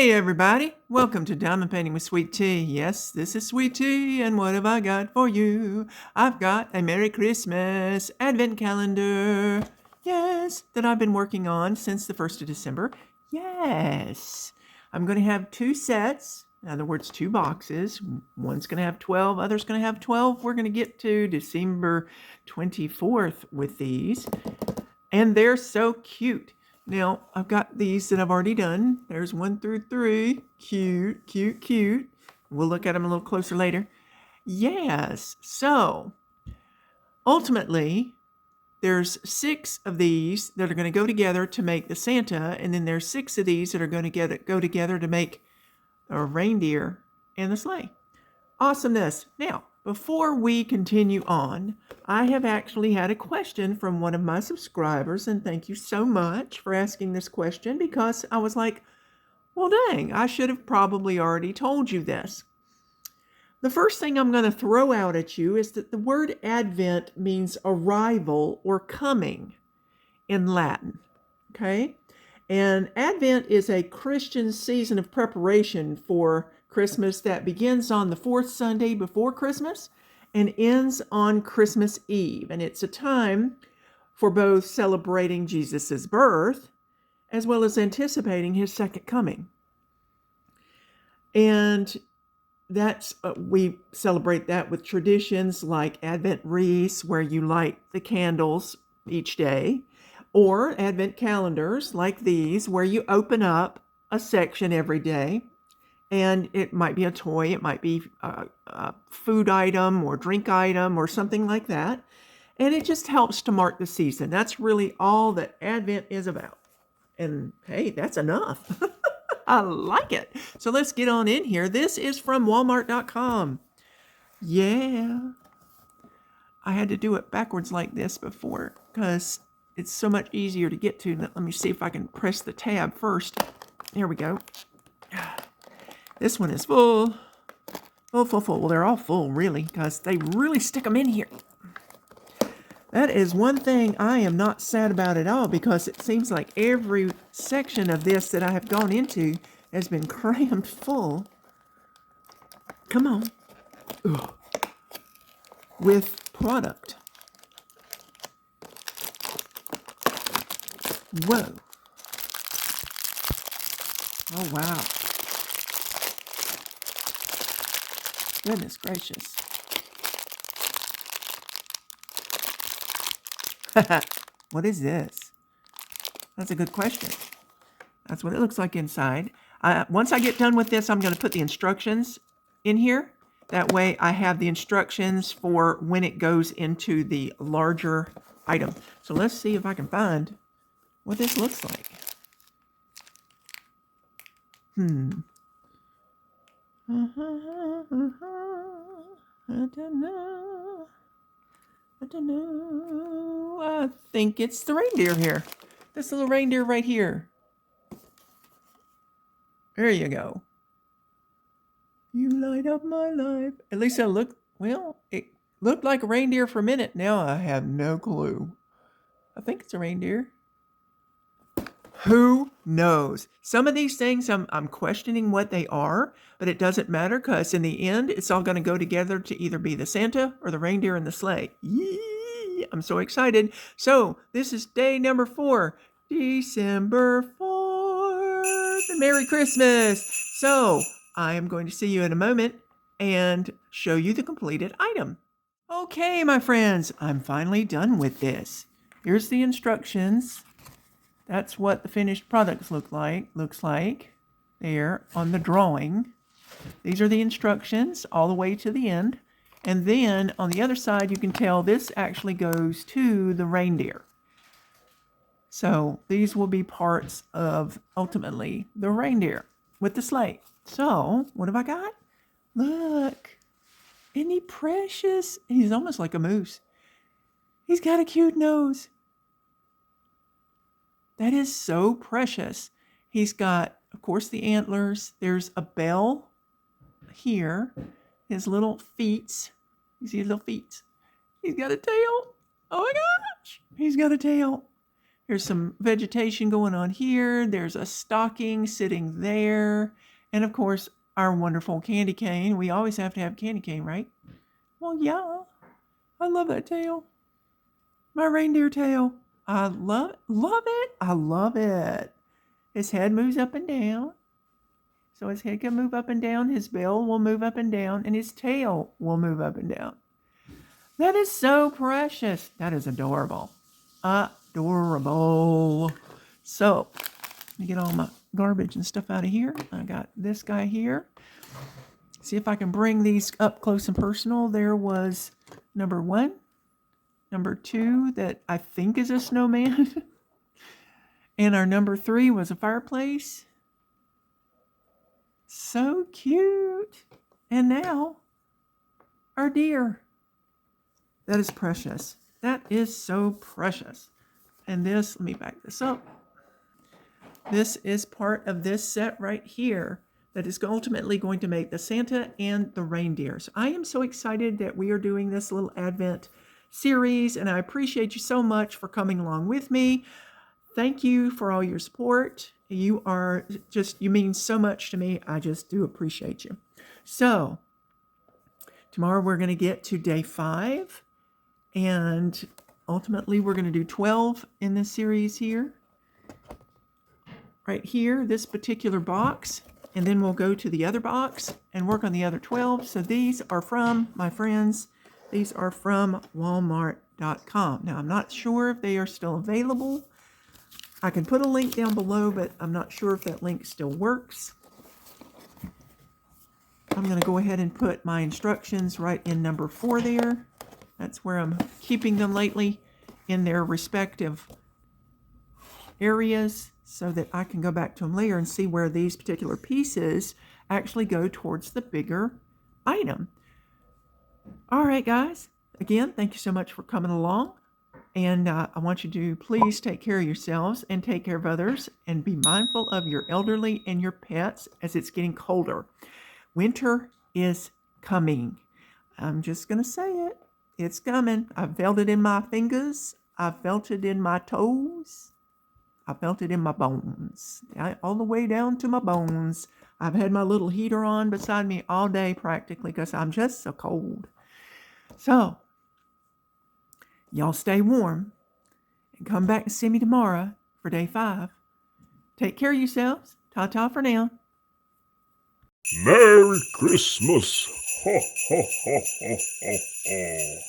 Hey everybody, welcome to Diamond Painting with Sweet Tea. Yes, this is Sweet Tea, and what have I got for you? I've got a Merry Christmas Advent calendar. Yes, that I've been working on since the 1st of December. Yes, I'm going to have two sets, in other words, two boxes. One's going to have 12, other's going to have 12. We're going to get to December 24th with these, and they're so cute. Now, I've got these that I've already done. There's 1 through 3. Cute, cute, cute. We'll look at them a little closer later. Yes, so ultimately, there's 6 of these that are going to go together to make the Santa, and then there's 6 of these that are going to go together to make a reindeer and the sleigh. Awesomeness. Now, before we continue on, I have actually had a question from one of my subscribers, and thank you so much for asking this question, because I was like, well, dang, I should have probably already told you this. The first thing I'm going to throw out at you is that the word Advent means arrival or coming in Latin, okay? And Advent is a Christian season of preparation for Christmas that begins on the 4th Sunday before Christmas and ends on Christmas Eve. And it's a time for both celebrating Jesus' birth as well as anticipating his second coming. And that's we celebrate that with traditions like Advent wreaths, where you light the candles each day, or Advent calendars like these, where you open up a section every day. And it might be a toy, it might be a food item or drink item or something like that. And it just helps to mark the season. That's really all that Advent is about. And hey, that's enough. I like it. So let's get on in here. This is from Walmart.com. Yeah. I had to do it backwards like this before because it's so much easier to get to. Let me see if I can press the tab first. There we go. This one is full. Full. Well, they're all full, really, because they really stick them in here. That is one thing I am not sad about at all, because it seems like every section of this that I have gone into has been crammed full. Come on. Ugh. With product. Whoa. Oh, wow. Goodness gracious. What is this? That's a good question. That's what it looks like inside. Once I get done with this, I'm going to put the instructions in here. That way I have the instructions for when it goes into the larger item. So let's see if I can find what this looks like. I don't know. I think it's the reindeer here. This little reindeer right here. There you go. You light up my life. At least it looked like a reindeer for a minute. Now I have no clue. I think it's a reindeer. Who knows? Some of these things I'm questioning what they are, but it doesn't matter, because in the end, it's all going to go together to either be the Santa or the reindeer and the sleigh. Yee! I'm so excited. So this is day number 4, December 4th. And Merry Christmas. So I am going to see you in a moment and show you the completed item. Okay, my friends, I'm finally done with this. Here's the instructions. That's what the finished products looks like there on the drawing. These are the instructions all the way to the end. And then on the other side, you can tell this actually goes to the reindeer. So these will be parts of, ultimately, the reindeer with the sleigh. So what have I got? Look, isn't he precious? He's almost like a moose. He's got a cute nose. That is so precious. He's got, of course, the antlers. There's a bell here. His little feet. You see his little feet? He's got a tail. Oh my gosh. He's got a tail. Here's some vegetation going on here. There's a stocking sitting there. And of course, our wonderful candy cane. We always have to have candy cane, right? Well, yeah. I love that tail. My reindeer tail. I love it. I love it. His head moves up and down. So his head can move up and down. His bill will move up and down. And his tail will move up and down. That is so precious. That is adorable. Adorable. So, let me get all my garbage and stuff out of here. I got this guy here. See if I can bring these up close and personal. There was number 1. Number 2 that I think is a snowman. And our number 3 was a fireplace. So cute. And now, our deer. That is precious. That is so precious. And this, let me back this up. This is part of this set right here that is ultimately going to make the Santa and the reindeer. So I am so excited that we are doing this little Advent series, and I appreciate you so much for coming along with me. Thank you for all your support. You mean so much to me. I just do appreciate you. So tomorrow we're going to get to day 5. And ultimately, we're going to do 12 in this series here. Right here, this particular box. And then we'll go to the other box and work on the other 12. So these are from, my friends, these are from Walmart.com. Now, I'm not sure if they are still available. I can put a link down below, but I'm not sure if that link still works. I'm going to go ahead and put my instructions right in number 4 there. That's where I'm keeping them lately, in their respective areas, so that I can go back to them later and see where these particular pieces actually go towards the bigger item. All right, guys. Again, thank you so much for coming along. And I want you to please take care of yourselves and take care of others, and be mindful of your elderly and your pets as it's getting colder. Winter is coming. I'm just going to say it. It's coming. I felt it in my fingers. I felt it in my toes. I felt it in my bones. All the way down to my bones. I've had my little heater on beside me all day practically because I'm just so cold. So, y'all stay warm and come back and see me tomorrow for day 5. Take care of yourselves. Ta-ta for now. Merry Christmas! Ho, ho, ho, ho, ho, ho.